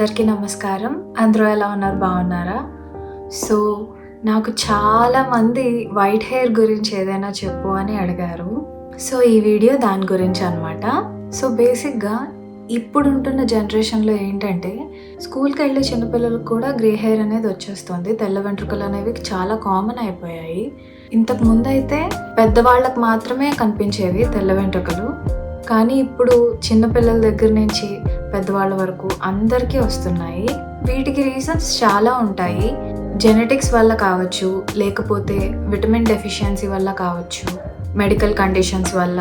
అందరికీ నమస్కారం. అందరూ ఎలా ఉన్నారు? బాగున్నారా? సో నాకు చాలామంది వైట్ హెయిర్ గురించి ఏదైనా చెప్పు అని అడిగారు. సో ఈ వీడియో దాని గురించి అనమాట. సో బేసిక్గా ఇప్పుడుంటున్న జనరేషన్లో ఏంటంటే స్కూల్కి వెళ్ళే చిన్నపిల్లలకు కూడా గ్రే హెయిర్ అనేది వచ్చేస్తుంది. తెల్ల వెంట్రుకలు అనేవి చాలా కామన్ అయిపోయాయి. ఇంతకు ముందు అయితే పెద్దవాళ్ళకు మాత్రమే కనిపించేవి తెల్ల వెంట్రుకలు, కానీ ఇప్పుడు చిన్నపిల్లల దగ్గర నుంచి పెద్దవాళ్ళ వరకు అందరికీ వస్తున్నాయి. వీటికి రీజన్స్ చాలా ఉంటాయి. జెనెటిక్స్ వల్ల కావచ్చు, లేకపోతే విటమిన్ డెఫిషియన్సీ వల్ల కావచ్చు, మెడికల్ కండిషన్స్ వల్ల,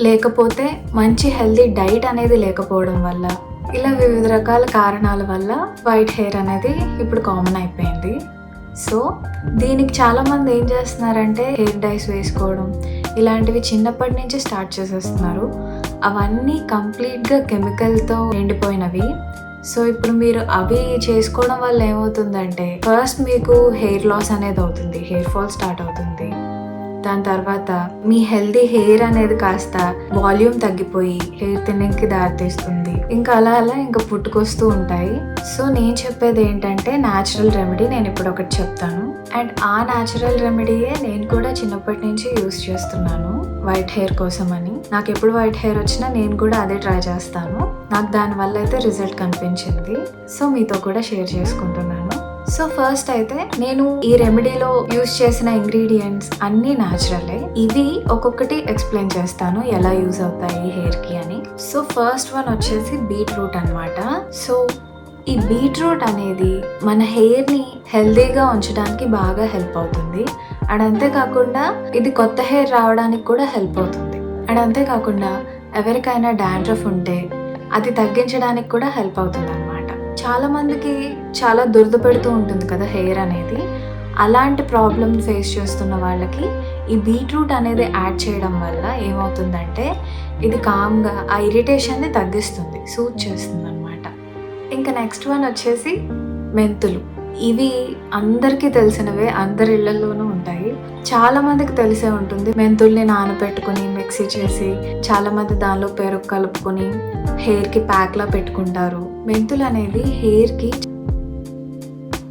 లేకపోతే మంచి హెల్తీ డైట్ అనేది లేకపోవడం వల్ల, ఇలా వివిధ రకాల కారణాల వల్ల వైట్ హెయిర్ అనేది ఇప్పుడు కామన్ అయిపోయింది. సో దీనికి చాలామంది ఏం చేస్తున్నారంటే హెయిర్ డైస్ వేసుకోవడం ఇలాంటివి చిన్నప్పటి నుంచి స్టార్ట్ చేసేస్తున్నారు. అవన్నీ కంప్లీట్గా కెమికల్తో నిండిపోయినవి. సో ఇప్పుడు మీరు అవి చేసుకోవడం వల్ల ఏమవుతుందంటే ఫస్ట్ మీకు హెయిర్ లాస్ అనేది అవుతుంది, హెయిర్ ఫాల్ స్టార్ట్ అవుతుంది. దాని తర్వాత మీ హెల్దీ హెయిర్ అనేది కాస్త వాల్యూమ్ తగ్గిపోయి హెయిర్ థిన్నింగ్కి దారితీస్తుంది. ఇంకా అలా ఇంకా పుట్టుకొస్తూ ఉంటాయి. సో నేను చెప్పేది ఏంటంటే న్యాచురల్ రెమెడీ నేను ఇప్పుడు ఒకటి చెప్తాను. అండ్ ఆ న్యాచురల్ రెమెడీయే నేను కూడా చిన్నప్పటి నుంచి యూస్ చేస్తున్నాను వైట్ హెయిర్ కోసం అని. నాకు ఎప్పుడు వైట్ హెయిర్ వచ్చినా నేను కూడా అదే ట్రై చేస్తాను. నాకు దానివల్ల అయితే రిజల్ట్ కనిపించింది. సో మీతో కూడా షేర్ చేసుకుంటున్నాను. సో ఫస్ట్ అయితే నేను ఈ రెమెడీలో యూస్ చేసిన ఇంగ్రీడియంట్స్ అన్నీ న్యాచురలే. ఇవి ఒక్కొక్కటి ఎక్స్ప్లెయిన్ చేస్తాను ఎలా యూజ్ అవుతాయి హెయిర్ కి అని. సో ఫస్ట్ వన్ వచ్చేసి బీట్రూట్ అన్నమాట. సో ఈ బీట్రూట్ అనేది మన హెయిర్ ని హెల్దీగా ఉంచడానికి బాగా హెల్ప్ అవుతుంది. అండ్ అంతేకాకుండా ఇది కొత్త హెయిర్ రావడానికి కూడా హెల్ప్ అవుతుంది. అండ్ అంతేకాకుండా ఎవరికైనా డాండ్రఫ్ ఉంటే అది తగ్గించడానికి కూడా హెల్ప్ అవుతుంది అనమాట. చాలా మందికి చాలా దురద పెడుతూ ఉంటుంది కదా హెయిర్ అనేది. అలాంటి ప్రాబ్లం ఫేస్ చేస్తున్న వాళ్ళకి ఈ బీట్రూట్ అనేది యాడ్ చేయడం వల్ల ఏమవుతుందంటే ఇది కామ్గా ఆ ఇరిటేషన్ని తగ్గిస్తుంది, సూట్ చేస్తుంది అనమాట. ఇంకా నెక్స్ట్ వన్ వచ్చేసి మెంతులు. ఇవి అందరికీ తెలిసినవే, అందరి ఇళ్లలోనూ ఉంటాయి. చాలా మందికి తెలిసే ఉంటుంది. మెంతుల్ని నానబెట్టుకుని మిక్సీ చేసి చాలా మంది దానిలో పెరుగు కలుపుకొని హెయిర్కి ప్యాక్లా పెట్టుకుంటారు. మెంతులు అనేవి హెయిర్కి,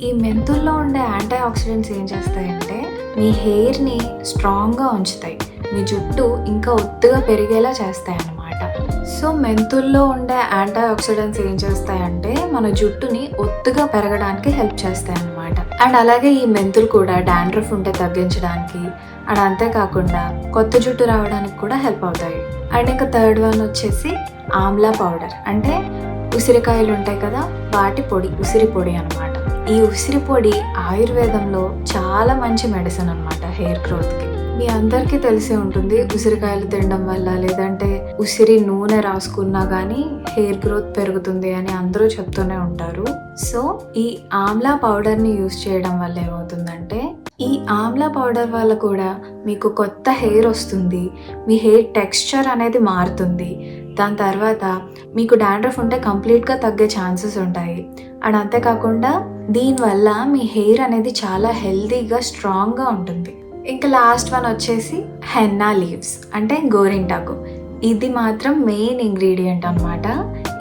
ఈ మెంతుల్లో ఉండే యాంటీ ఆక్సిడెంట్స్ ఏం చేస్తాయంటే మీ హెయిర్ని స్ట్రాంగ్గా ఉంచుతాయి, మీ జుట్టు ఇంకా ఒత్తుగా పెరిగేలా చేస్తాయి అన్నమాట. సో మెంతుల్లో ఉండే యాంటీ ఆక్సిడెంట్స్ ఏం చేస్తాయంటే మన జుట్టుని ఒత్తుగా పెరగడానికి హెల్ప్ చేస్తాయి అన్నమాట. అండ్ అలాగే ఈ మెంతులు కూడా డాండ్రఫ్ ఉంటే తగ్గించడానికి, అండ్ అంతేకాకుండా కొత్త జుట్టు రావడానికి కూడా హెల్ప్ అవుతాయి. అండ్ ఇంకా థర్డ్ వన్ వచ్చేసి ఆమ్లా పౌడర్, అంటే ఉసిరికాయలు ఉంటాయి కదా వాటి పొడి, ఉసిరి పొడి అనమాట. ఈ ఉసిరి పొడి ఆయుర్వేదంలో చాలా మంచి మెడిసిన్ అనమాట హెయిర్ గ్రోత్కి. మీ అందరికీ తెలిసే ఉంటుంది ఉసిరికాయలు తినడం వల్ల, లేదంటే ఉసిరి నూనె రాసుకున్నా కానీ హెయిర్ గ్రోత్ పెరుగుతుంది అని అందరూ చెప్తూనే ఉంటారు. సో ఈ ఆమ్లా పౌడర్ని యూస్ చేయడం వల్ల ఏమవుతుందంటే ఈ ఆమ్లా పౌడర్ వల్ల కూడా మీకు కొత్త హెయిర్ వస్తుంది, మీ హెయిర్ టెక్స్చర్ అనేది మారుతుంది. దాని తర్వాత మీకు డాండ్రఫ్ ఉంటే కంప్లీట్గా తగ్గే ఛాన్సెస్ ఉంటాయి. అండ్ అంతేకాకుండా దీనివల్ల మీ హెయిర్ అనేది చాలా హెల్తీగా స్ట్రాంగ్గా ఉంటుంది. ఇంకా లాస్ట్ వన్ వచ్చేసి హెన్నా లీవ్స్, అంటే గోరింటాకు. ఇది మాత్రం మెయిన్ ఇంగ్రీడియంట్ అనమాట.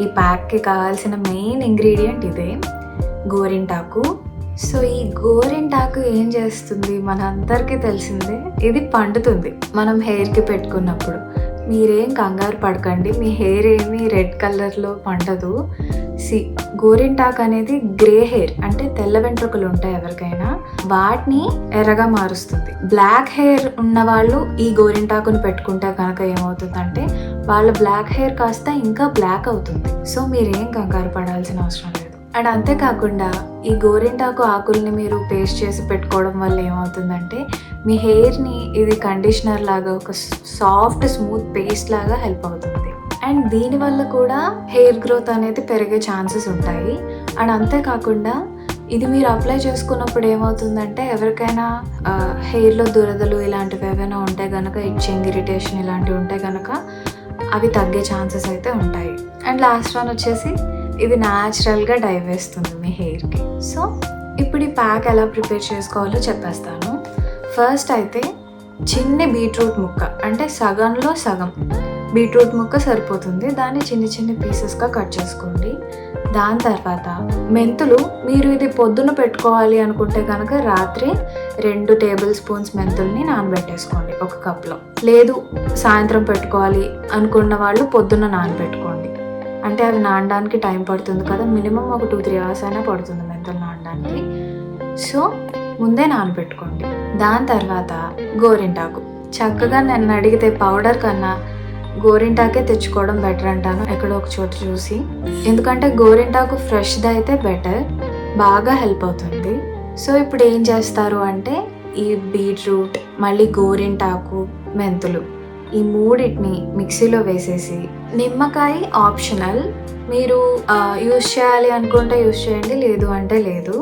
ఈ ప్యాక్కి కావాల్సిన మెయిన్ ఇంగ్రీడియంట్ ఇదే, గోరింటాకు. సో ఈ గోరింటాకు ఏం చేస్తుంది మనందరికీ తెలిసిందే, ఇది పండుతుంది మనం హెయిర్కి పెట్టుకున్నప్పుడు. మీరేం కంగారు పడకండి, మీ హెయిర్ ఏమి రెడ్ కలర్లో పండదు. గోరింటాకు అనేది గ్రే హెయిర్, అంటే తెల్ల వెంట్రుకలు ఉంటాయి ఎవరికైనా, వాటిని ఎర్రగా మారుస్తుంది. బ్లాక్ హెయిర్ ఉన్న వాళ్ళు ఈ గోరింటాకుని పెట్టుకుంటే కనుక ఏమవుతుందంటే వాళ్ళ బ్లాక్ హెయిర్ కాస్త ఇంకా బ్లాక్ అవుతుంది. సో మీరేం కంగారు పడాల్సిన అవసరం లేదు. అండ్ అంతేకాకుండా ఈ గోరింటాకు ఆకుల్ని మీరు పేస్ట్ చేసి పెట్టుకోవడం వల్ల ఏమవుతుందంటే మీ హెయిర్ని ఇది కండిషనర్ లాగా, ఒక సాఫ్ట్ స్మూత్ పేస్ట్ లాగా హెల్ప్ అవుతుంది. అండ్ దీనివల్ల కూడా హెయిర్ గ్రోత్ అనేది పెరిగే ఛాన్సెస్ ఉంటాయి. అండ్ అంతేకాకుండా ఇది మీరు అప్లై చేసుకున్నప్పుడు ఏమవుతుందంటే ఎవరికైనా హెయిర్లో దురదలు ఇలాంటివి ఏవైనా ఉంటే కనుక, ఇచ్చింగ్, ఇరిటేషన్ ఇలాంటివి ఉంటే కనుక అవి తగ్గే ఛాన్సెస్ అయితే ఉంటాయి. అండ్ లాస్ట్ వన్ వచ్చేసి ఇది న్యాచురల్గా డై వేస్తుంది మీ హెయిర్కి. సో ఇప్పుడు ఈ ప్యాక్ ఎలా ప్రిపేర్ చేసుకోవాలో చెప్పేస్తాను. ఫస్ట్ అయితే చిన్న బీట్రూట్ ముక్క, అంటే సగంలో సగం బీట్రూట్ ముక్క సరిపోతుంది. దాన్ని చిన్న చిన్న పీసెస్గా కట్ చేసుకోండి. దాని తర్వాత మెంతులు, మీరు ఇది పొద్దున పెట్టుకోవాలి అనుకుంటే కనుక రాత్రి 2 టేబుల్ స్పూన్స్ మెంతుల్ని నానబెట్టేసుకోండి ఒక కప్లో. లేదు సాయంత్రం పెట్టుకోవాలి అనుకున్న వాళ్ళు పొద్దున్న నానబెట్టుకోండి. అంటే అవి నానడానికి టైం పడుతుంది కదా, మినిమం ఒక 2-3 అవర్స్ అయినా పడుతుంది మెంతులు నానడానికి. సో ముందే నానబెట్టుకోండి. దాని తర్వాత గోరింటాకు, చక్కగా నన్ను అడిగితే పౌడర్ కన్నా గోరింటాకే తెచ్చుకోవడం బెటర్ అంటాను, ఎక్కడో ఒక చోట చూసి. ఎందుకంటే గోరింటాకు ఫ్రెష్ది అయితే బెటర్, బాగా హెల్ప్ అవుతుంది. సో ఇప్పుడు ఏం చేస్తారు అంటే ఈ బీట్రూట్, మళ్ళీ గోరింటాకు, మెంతులు, ఈ మూడింటిని మిక్సీలో వేసేసి, నిమ్మకాయ ఆప్షనల్, మీరు యూస్ చేయాలి అనుకుంటే యూస్ చేయండి, లేదు అంటే లేదు.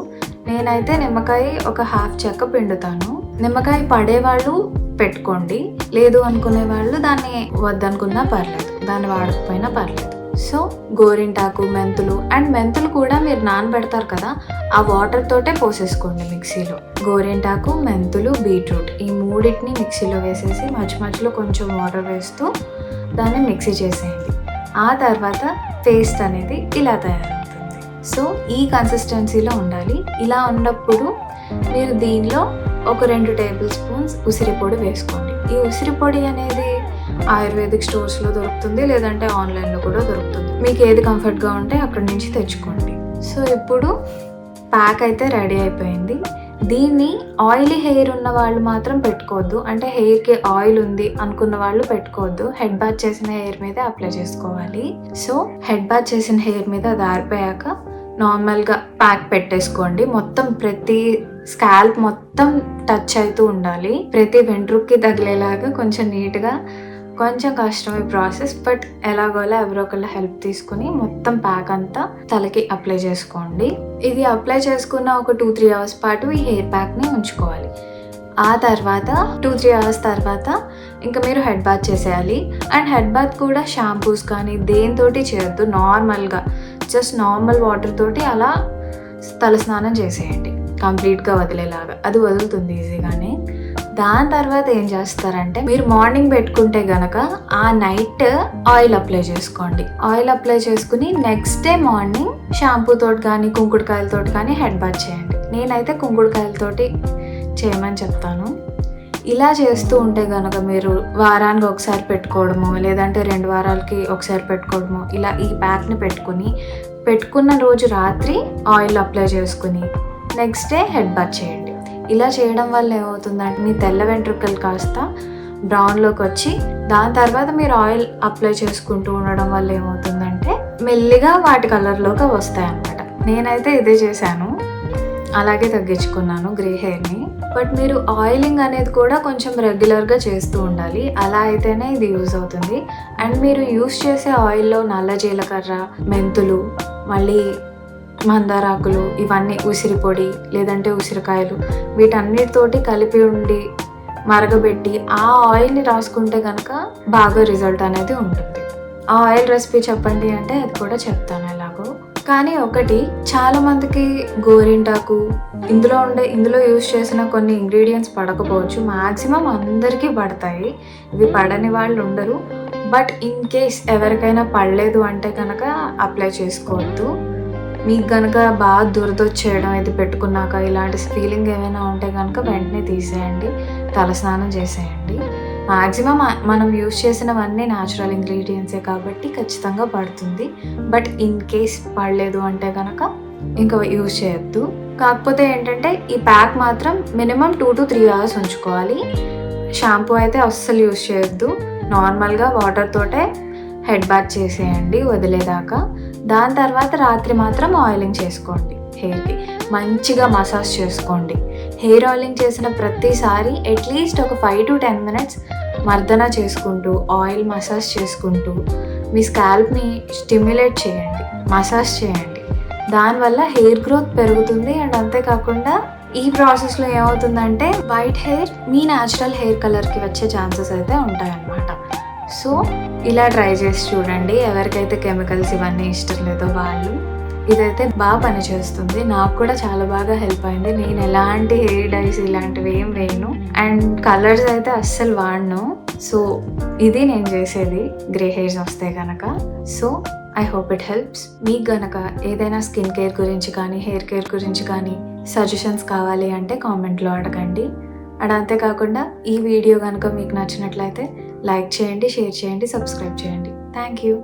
నేనైతే నిమ్మకాయ ఒక హాఫ్ చెక్క పిండుతాను. నిమ్మకాయ పడేవాళ్ళు పెట్టుకోండి, లేదు అనుకునే వాళ్ళు దాన్ని వద్దనుకున్నా పర్లేదు, దాన్ని వాడకపోయినా పర్లేదు. సో గోరింటాకు, మెంతులు, అండ్ మెంతులు కూడా మీరు నానబెడతారు కదా, ఆ వాటర్ తోటే పోసేసుకోండి మిక్సీలో. గోరింటాకు, మెంతులు, బీట్రూట్, ఈ మూడింటిని మిక్సీలో వేసేసి మధ్యలో కొంచెం వాటర్ వేస్తూ దాన్ని మిక్సీ చేసేయండి. ఆ తర్వాత పేస్ట్ అనేది ఇలా తయారవుతుంది. సో ఈ కన్సిస్టెన్సీలో ఉండాలి. ఇలా ఉన్నప్పుడు మీరు దీనిలో ఒక 2 టేబుల్ స్పూన్స్ ఉసిరిపొడి వేసుకోండి. ఈ ఉసిరిపొడి అనేది ఆయుర్వేదిక్ స్టోర్స్లో దొరుకుతుంది, లేదంటే ఆన్లైన్లో కూడా దొరుకుతుంది. మీకు ఏది కంఫర్ట్గా ఉంటే అక్కడి నుంచి తెచ్చుకోండి. సో ఇప్పుడు ప్యాక్ అయితే రెడీ అయిపోయింది. దీన్ని ఆయిలీ హెయిర్ ఉన్న వాళ్ళు మాత్రం పెట్టుకోవద్దు, అంటే హెయిర్కి ఆయిల్ ఉంది అనుకున్న వాళ్ళు పెట్టుకోవద్దు. హెడ్ బాత్ చేసిన హెయిర్ మీద అప్లై చేసుకోవాలి. సో హెడ్ బాత్ చేసిన హెయిర్ మీద అది ఆరిపోయాక నార్మల్గా ప్యాక్ పెట్టేసుకోండి. మొత్తం ప్రతి స్కాల్ప్ మొత్తం టచ్ అవుతూ ఉండాలి, ప్రతి వెంట్రుక్కి తగిలేలాగా. కొంచెం నీట్గా, కొంచెం కష్టమే ప్రాసెస్, బట్ ఎలాగోలా ఎవరో ఒకళ్ళ హెల్ప్ తీసుకుని మొత్తం ప్యాక్ అంతా తలకి అప్లై చేసుకోండి. ఇది అప్లై చేసుకున్న ఒక 2-3 అవర్స్ పాటు ఈ హెయిర్ ప్యాక్ని ఉంచుకోవాలి. ఆ తర్వాత 2-3 అవర్స్ తర్వాత ఇంకా మీరు హెడ్ బాత్ చేసేయాలి. అండ్ హెడ్ బాత్ కూడా షాంపూస్ కానీ దేనితోటి చేయొద్దు, నార్మల్గా జస్ట్ నార్మల్ వాటర్ తోటి అలా తలస్నానం చేసేయండి, కంప్లీట్గా వదిలేలాగా. అది వదులుతుంది ఈజీగానే. దాని తర్వాత ఏం చేస్తారంటే, మీరు మార్నింగ్ పెట్టుకుంటే గనక ఆ నైట్ ఆయిల్ అప్లై చేసుకోండి. ఆయిల్ అప్లై చేసుకుని నెక్స్ట్ డే మార్నింగ్ షాంపూ తోటి కానీ కుంకుడుకాయలతోటి కానీ హెడ్ బాత్ చేయండి. నేనైతే కుంకుడుకాయలతోటి చేయమని చెప్తాను. ఇలా చేస్తూ ఉంటే కనుక మీరు వారానికి ఒకసారి పెట్టుకోవడము, లేదంటే 2 వారాలకి ఒకసారి పెట్టుకోవడము, ఇలా ఈ ప్యాక్ని పెట్టుకున్న రోజు రాత్రి ఆయిల్ అప్లై చేసుకుని నెక్స్ట్ డే హెడ్ బాత్ చేయండి. ఇలా చేయడం వల్ల ఏమవుతుందంటే మీ తెల్ల వెంట్రుకలు కాస్త బ్రౌన్లోకి వచ్చి, దాని తర్వాత మీరు ఆయిల్ అప్లై చేసుకుంటూ ఉండడం వల్ల ఏమవుతుందంటే మెల్లిగా వాటి కలర్లోకి వస్తాయి అన్నమాట. నేనైతే ఇదే చేశాను, అలాగే తగ్గించుకున్నాను గ్రే హెయిర్ని. బట్ మీరు ఆయిలింగ్ అనేది కూడా కొంచెం రెగ్యులర్గా చేస్తూ ఉండాలి, అలా అయితేనే ఇది యూజ్ అవుతుంది. అండ్ మీరు యూజ్ చేసే ఆయిల్లో నల్ల జీలకర్ర, మెంతులు, మళ్ళీ మందారాకులు, ఇవన్నీ ఉసిరిపొడి లేదంటే ఉసిరికాయలు, వీటన్నిటితోటి కలిపి ఉండి మరగబెట్టి ఆ ఆయిల్ని రాసుకుంటే కనుక బాగా రిజల్ట్ అనేది ఉంటుంది. ఆ ఆయిల్ రెసిపీ చెప్పండి అంటే అది కూడా చెప్తాను ఎలాగో. కానీ ఒకటి, చాలా మందికి గోరింటాకు ఇందులో యూజ్ చేసిన కొన్ని ఇంగ్రీడియంట్స్ పడకపోవచ్చు, మ్యాక్సిమం అందరికీ పడతాయి, ఇవి పడని వాళ్ళు ఉండరు. బట్ ఇన్ కేస్ ఎవరికైనా పడలేదు అంటే కనుక అప్లై చేసుకోవద్దు. మీకు కనుక బాగా దురదొచ్చేయడం ఇది పెట్టుకున్నాక ఇలాంటి ఫీలింగ్ ఏమైనా ఉంటే కనుక వెంటనే తీసేయండి, తలస్నానం చేసేయండి. మ్యాక్సిమం మనం యూజ్ చేసినవన్నీ న్యాచురల్ ఇంగ్రీడియంట్సే కాబట్టి ఖచ్చితంగా పడుతుంది. బట్ ఇన్ కేస్ పడలేదు అంటే కనుక ఇంకా యూజ్ చేయొద్దు. కాకపోతే ఏంటంటే ఈ ప్యాక్ మాత్రం మినిమం 2 to 3 అవర్స్ ఉంచుకోవాలి. షాంపూ అయితే అస్సలు యూజ్ చేయొద్దు, నార్మల్గా వాటర్ తోటే హెడ్ బాత్ చేసేయండి వదిలేదాకా. దాని తర్వాత రాత్రి మాత్రం ఆయిలింగ్ చేసుకోండి, హెయిర్కి మంచిగా మసాజ్ చేసుకోండి. హెయిర్ ఆయిలింగ్ చేసిన ప్రతిసారి అట్లీస్ట్ ఒక 5 to 10 minutes మర్దన చేసుకుంటూ ఆయిల్ మసాజ్ చేసుకుంటూ మీ స్కాల్ప్ని స్టిమ్యులేట్ చేయండి, మసాజ్ చేయండి. దానివల్ల హెయిర్ గ్రోత్ పెరుగుతుంది. అండ్ అంతేకాకుండా ఈ ప్రాసెస్లో ఏమవుతుందంటే వైట్ హెయిర్ మీ న్యాచురల్ హెయిర్ కలర్కి వచ్చే ఛాన్సెస్ అయితే ఉంటాయన్నమాట. సో ఇలా ట్రై చేసి చూడండి. ఎవరికైతే కెమికల్స్ ఇవన్నీ ఇష్టం లేదో వాళ్ళు. ఇదైతే బాగా పనిచేస్తుంది, నాకు కూడా చాలా బాగా హెల్ప్ అయింది. నేను ఎలాంటి హెయిర్ డైస్ ఇలాంటివి ఏం వేయను, అండ్ కలర్స్ అయితే అస్సలు వాడను. సో ఇది నేను చేసేది గ్రే హెయిర్స్ వస్తే కనుక. So I hope it helps. మీకు గనక ఏదైనా స్కిన్ కేర్ గురించి కానీ హెయిర్ కేర్ గురించి కానీ సజెషన్స్ కావాలి అంటే కామెంట్లో అడగండి. అండ్ అంతేకాకుండా ఈ వీడియో కనుక మీకు నచ్చినట్లయితే లైక్ చేయండి, షేర్ చేయండి, సబ్స్క్రైబ్ చేయండి. Thank you.